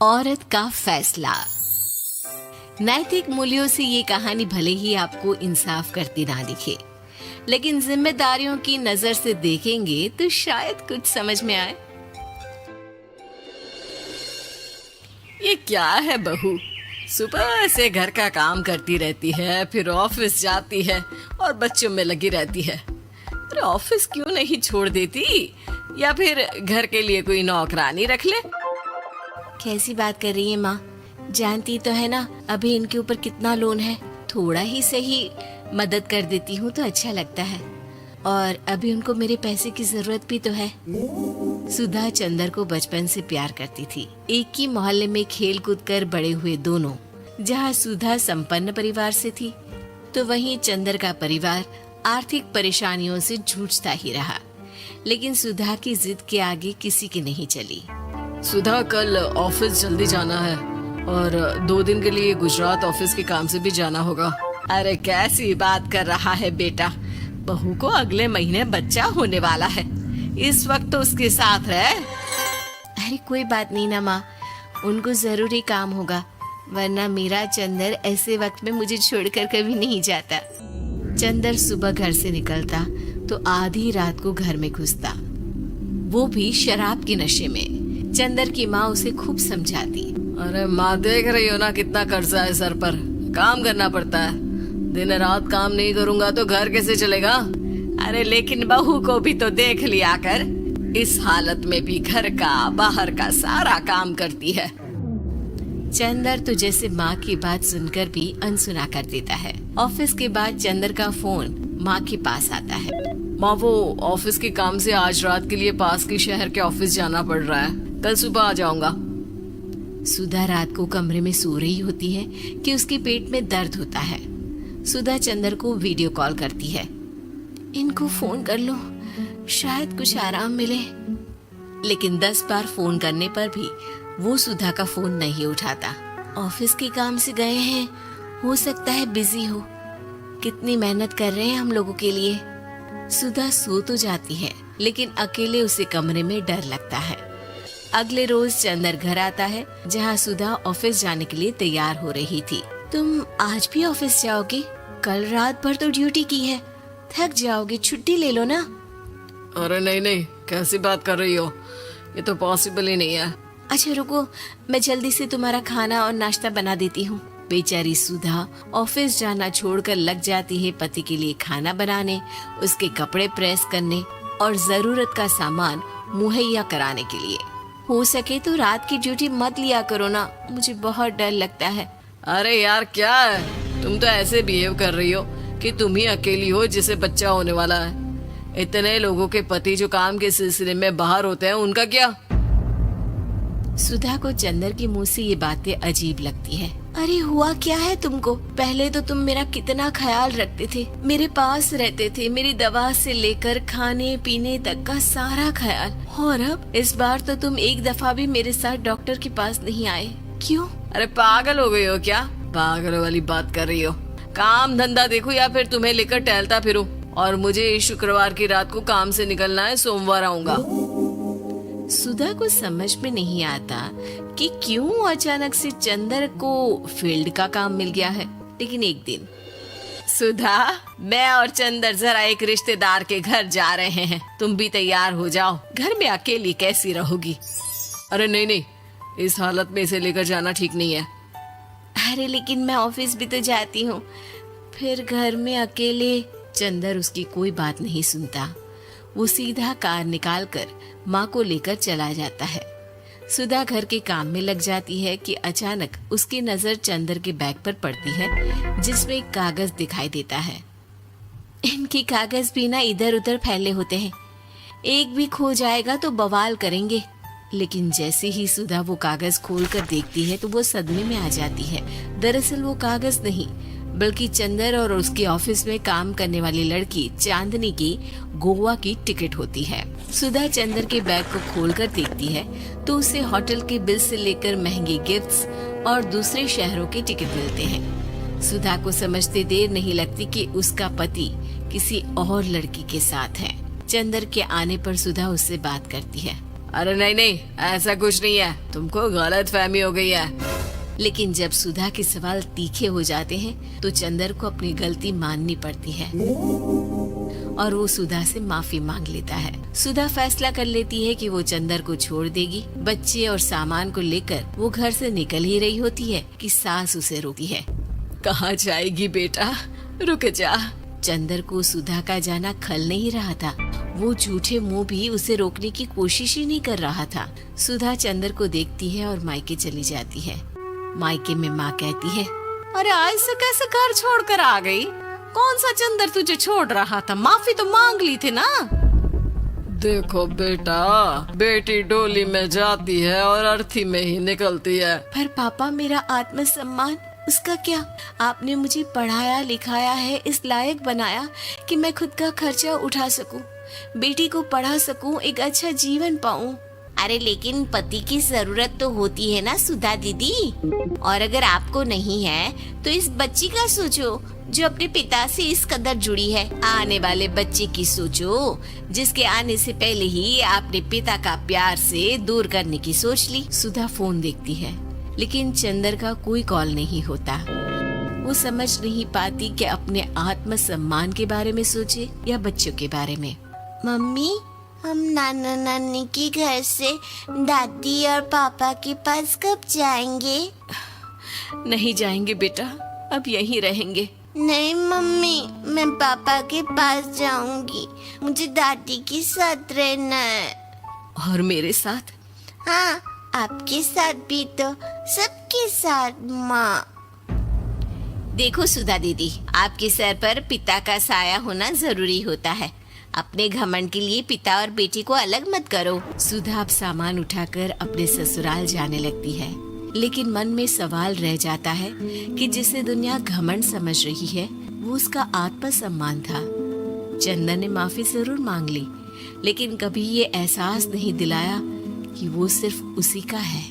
औरत का फैसला। नैतिक मूल्यों से ये कहानी भले ही आपको इंसाफ करती ना दिखे, लेकिन जिम्मेदारियों की नजर से देखेंगे तो शायद कुछ समझ में आए। ये क्या है बहू, सुबह से घर का काम करती रहती है, फिर ऑफिस जाती है और बच्चों में लगी रहती है। अरे ऑफिस क्यों नहीं छोड़ देती, या फिर घर के लिए कोई नौकरानी रख ले। कैसी बात कर रही है माँ? जानती तो है ना अभी इनके ऊपर कितना लोन है। थोड़ा ही सही मदद कर देती हूँ तो अच्छा लगता है, और अभी उनको मेरे पैसे की जरूरत भी तो है। सुधा चंदर को बचपन से प्यार करती थी। एक ही मोहल्ले में खेल कूद कर बड़े हुए दोनों। जहाँ सुधा संपन्न परिवार से थी तो वहीं चंदर का परिवार आर्थिक परेशानियों से जूझता ही रहा। लेकिन सुधा की जिद के आगे किसी की नहीं चली। सुधा, कल ऑफिस जल्दी जाना है और 2 दिन के लिए गुजरात ऑफिस के काम से भी जाना होगा। अरे कैसी बात कर रहा है बेटा, बहू को अगले महीने बच्चा होने वाला है, इस वक्त तो उसके साथ रहे। अरे कोई बात नहीं ना माँ, उनको जरूरी काम होगा, वरना मेरा चंदर ऐसे वक्त में मुझे छोड़कर कभी नहीं जाता। चंदर सुबह घर से निकलता तो आधी रात को घर में घुसता, वो भी शराब के नशे में। चंदर की माँ उसे खूब समझाती। अरे माँ, देख रही हो ना कितना कर्जा है सर पर, काम करना पड़ता है, दिन रात काम नहीं करूँगा तो घर कैसे चलेगा। अरे लेकिन बहू को भी तो देख लिया कर, इस हालत में भी घर का बाहर का सारा काम करती है। चंदर तो जैसे माँ की बात सुनकर भी अनसुना कर देता है। ऑफिस के बाद चंदर का फोन माँ के पास आता है। माँ, वो ऑफिस के काम से आज रात के लिए पास के शहर के ऑफिस जाना पड़ रहा है, कल सुबह आ जाऊंगा। सुधा रात को कमरे में सो रही होती है कि उसके पेट में दर्द होता है। सुधा चंदर को वीडियो कॉल करती है। इनको फोन कर लो, शायद कुछ आराम मिले। लेकिन 10 बार फोन करने पर भी वो सुधा का फोन नहीं उठाता। ऑफिस के काम से गए हैं, हो सकता है बिजी हो। कितनी मेहनत कर रहे हैं हम लोगों के लिए। सुधा सो तो जाती है, लेकिन अकेले उसे कमरे में डर लगता है। अगले रोज चंदर घर आता है, जहाँ सुधा ऑफिस जाने के लिए तैयार हो रही थी। तुम आज भी ऑफिस जाओगे? कल रात भर तो ड्यूटी की है, थक जाओगे, छुट्टी ले लो ना। अरे नहीं नहीं, कैसी बात कर रही हो, ये तो पॉसिबल ही नहीं है। अच्छा रुको, मैं जल्दी से तुम्हारा खाना और नाश्ता बना देती हूँ। बेचारी सुधा ऑफिस जाना छोड़कर लग जाती है पति के लिए खाना बनाने, उसके कपड़े प्रेस करने और जरूरत का सामान मुहैया कराने के लिए। हो सके तो रात की ड्यूटी मत लिया करो ना, मुझे बहुत डर लगता है। अरे यार क्या है, तुम तो ऐसे बिहेव कर रही हो कि तुम ही अकेली हो जिसे बच्चा होने वाला है। इतने लोगों के पति जो काम के सिलसिले में बाहर होते हैं, उनका क्या? सुधा को चंदर की मुंह से ये बातें अजीब लगती है। अरे हुआ क्या है तुमको? पहले तो तुम मेरा कितना ख्याल रखते थे, मेरे पास रहते थे, मेरी दवा से लेकर खाने पीने तक का सारा ख्याल। और अब इस बार तो तुम एक दफा भी मेरे साथ डॉक्टर के पास नहीं आए, क्यों? अरे पागल हो गई हो क्या? पागल वाली बात कर रही हो। काम धंधा देखो या फिर तुम्हें लेकर टहलता फिरो। और मुझे शुक्रवार की रात को काम से निकलना है, सोमवार आऊंगा। सुधा को समझ में नहीं आता कि क्यों अचानक से चंदर को फील्ड का काम मिल गया है। लेकिन एक दिन, सुधा, मैं और चंदर जरा एक रिश्तेदार के घर जा रहे हैं, तुम भी तैयार हो जाओ, घर में अकेली कैसी रहोगी। अरे नहीं नहीं, इस हालत में इसे लेकर जाना ठीक नहीं है। अरे लेकिन मैं ऑफिस भी तो जाती हूँ, फिर घर में अकेले। चंदर उसकी कोई बात नहीं सुनता। वो सीधा कार निकाल कर माँ को लेकर चला जाता है। सुधा घर के काम में लग जाती है कि अचानक उसकी नजर चंदर के बैग पर पड़ती है, जिसमें एक कागज दिखाई देता है। इनके कागज भी ना इधर उधर फैले होते हैं, एक भी खो जाएगा तो बवाल करेंगे। लेकिन जैसे ही सुधा वो कागज खोल कर देखती है तो वो सदमे में आ जाती है। दरअसल वो कागज नहीं, बल्कि चंदर और उसके ऑफिस में काम करने वाली लड़की चांदनी की गोवा की टिकट होती है। सुधा चंदर के बैग को खोलकर देखती है तो उसे होटल के बिल से लेकर महंगे गिफ्ट्स और दूसरे शहरों के टिकट मिलते हैं। सुधा को समझते देर नहीं लगती कि उसका पति किसी और लड़की के साथ है। चंदर के आने पर सुधा उससे बात करती है। अरे नहीं नहीं, ऐसा कुछ नहीं है, तुमको गलत फहमी हो गई है। लेकिन जब सुधा के सवाल तीखे हो जाते हैं तो चंदर को अपनी गलती माननी पड़ती है और वो सुधा से माफी मांग लेता है। सुधा फैसला कर लेती है कि वो चंदर को छोड़ देगी। बच्चे और सामान को लेकर वो घर से निकल ही रही होती है कि सास उसे रोकती है। कहाँ जाएगी बेटा, रुक जा। चंदर को सुधा का जाना खल नहीं रहा था। वो झूठे मुंह भी उसे रोकने की कोशिश ही नहीं कर रहा था। सुधा चंदर को देखती है और मायके चली जाती है। मायके में माँ कहती है, अरे आज से कैसे घर छोड़कर आ गई? कौन सा चंदर तुझे छोड़ रहा था? माफी तो मांग ली थी ना। देखो बेटा, बेटी डोली में जाती है और अर्थी में ही निकलती है। पर पापा, मेरा आत्मसम्मान उसका क्या? आपने मुझे पढ़ाया लिखाया है, इस लायक बनाया कि मैं खुद का खर्चा उठा सकूं, बेटी को पढ़ा सकूं, एक अच्छा जीवन पाऊं। अरे लेकिन पति की जरूरत तो होती है ना सुधा दीदी, और अगर आपको नहीं है तो इस बच्ची का सोचो जो अपने पिता से इस कदर जुड़ी है। आने वाले बच्चे की सोचो जिसके आने से पहले ही आपने पिता का प्यार से दूर करने की सोच ली। सुधा फोन देखती है लेकिन चंदर का कोई कॉल नहीं होता। वो समझ नहीं पाती कि अपने आत्मसम्मान के बारे में सोचे या बच्चों के बारे में। मम्मी, हम नाना नानी के घर से दादी और पापा के पास कब जाएंगे? नहीं जाएंगे बेटा, अब यहीं रहेंगे। नहीं मम्मी, मैं पापा के पास जाऊंगी। मुझे दादी के साथ रहना है। और मेरे साथ? हाँ, आपके साथ भी तो, सबके साथ माँ। देखो सुधा दीदी, आपके सर पर पिता का साया होना जरूरी होता है। अपने घमंड के लिए पिता और बेटी को अलग मत करो। सुधा अब सामान उठाकर अपने ससुराल जाने लगती है, लेकिन मन में सवाल रह जाता है कि जिसे दुनिया घमंड समझ रही है वो उसका आत्मसम्मान था। चंदन ने माफी जरूर मांग ली, लेकिन कभी ये एहसास नहीं दिलाया कि वो सिर्फ उसी का है।